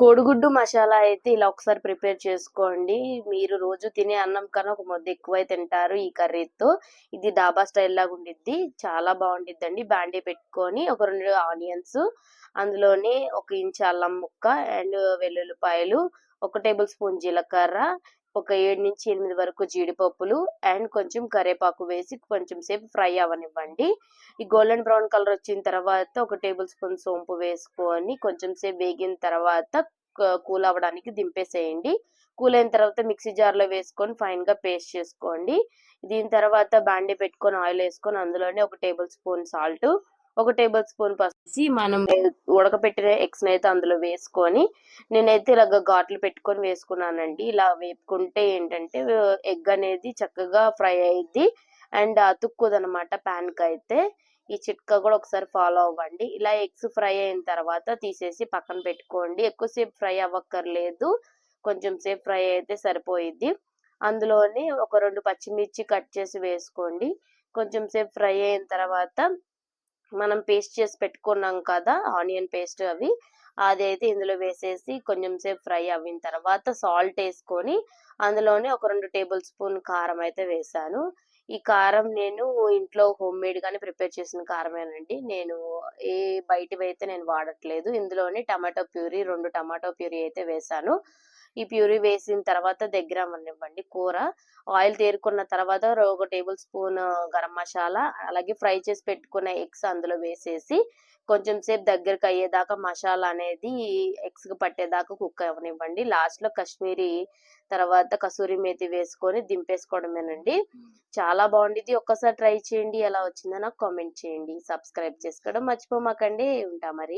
కోడిగుడ్డు మసాలా అయితే ఇలా ఒకసారి ప్రిపేర్ చేసుకోండి. మీరు రోజు తినే అన్నం కన్నా ఒక ముద్ద ఎక్కువే తింటారు ఈ కర్రీతో. ఇది డాబా స్టైల్ లాగా ఉండిద్ది. చాలా బావుండిద్దండి. బాండీ పెట్టుకొని ఒక 2 ఆనియన్స్, అందులోనే 1 ఇంచు అల్లం ముక్క అండ్ వెల్లుల్లిపాయలు, 1 టేబుల్ స్పూన్ జీలకర్ర, ఒక 7-8 వరకు జీడిపప్పులు అండ్ కొంచెం కరివేపాకు వేసి కొంచెం సేపు ఫ్రై అవ్వనివ్వండి. ఈ గోల్డెన్ బ్రౌన్ కలర్ వచ్చిన తర్వాత 1 టేబుల్ స్పూన్ సోంపు వేసుకొని కొంచెం సేపు వేగిన తర్వాత కూల్ అవ్వడానికి దింపేసేయండి. కూల్ అయిన తర్వాత మిక్సీ జార్‌లో వేసుకొని ఫైన్‌గా పేస్ట్ చేసుకోండి. దీని తర్వాత బాండీ పెట్టుకొని ఆయిల్ వేసుకొని అందులోనే 1 table spoon salt, 1 table spoon పసుపు మనం ఉడకపెట్టిన ఎగ్స్‌నైతే అందులో వేసుకొని నేనైతే ఇలాగ ఘాట్లు పెట్టుకొని వేసుకున్నానండి. ఇలా వేపుకుంటే ఏంటంటే ఎగ్ అనేది చక్కగా ఫ్రై అయ్యిద్ది అండ్ అతుక్కోదనమాట పాన్‌కైతే. ఈ చిట్కా కూడా ఒకసారి ఫాలో అవ్వండి. ఇలా ఎగ్స్ ఫ్రై అయిన తర్వాత తీసేసి పక్కన పెట్టుకోండి. ఎక్కువసేపు ఫ్రై అవ్వక్కర్లేదు. కొంచెం సేపు ఫ్రై అయితే సరిపోయిద్ది. అందులోనే ఒక 2 పచ్చిమిర్చి కట్ చేసి వేసుకోండి. కొంచెం సేపు ఫ్రై అయిన తర్వాత మనం పేస్ట్ చేసి పెట్టుకున్నాం కదా! ఆనియన్ పేస్ట్ అవి. అదైతే ఇందులో వేసేసి కొంచెం సేపు ఫ్రై అవ్విన తర్వాత సాల్ట్ ఏసుకొని అందులోనే ఒక 2 టేబుల్ స్పూన్ కారం అయితే వేశాను. ఈ కారం నేను ఇంట్లో హోమ్‌మేడ్‌గానే ప్రిపేర్ చేసిన కారమేనండి. నేను ఏ బయటివైతే నేను వాడట్లేదు. ఇందులోనే టమాటో ప్యూరీ, 2 టమాటో ప్యూరీ అయితే వేశాను. ఈ ప్యూరీ వేసిన తర్వాత దగ్గరవ్వనివ్వండి కూర. ఆయిల్ తేరుకున్న తర్వాత ఒక టేబుల్ స్పూన్ గరం మసాలా, అలాగే ఫ్రై చేసి పెట్టుకున్న ఎగ్స్ అందులో వేసేసి కొంచెం సేపు దగ్గరకయ్యేదాకా మసాలా అనేది ఎగ్స్‌కి పట్టేదాకా కుక్ అవ్వనివ్వండి. లాస్ట్‌లో కాశ్మీరీ తర్వాత కసూరి మేతి వేసుకొని దింపేసుకోవడమేనండి. చాలా బావుండిద్ది. ఒక్కసారి ట్రై చేయండి. ఎలా వచ్చిందో నాకు కామెంట్ చేయండి. సబ్స్క్రైబ్ చేసుకోవడం మర్చిపోమాకండి. ఉంటా మరి.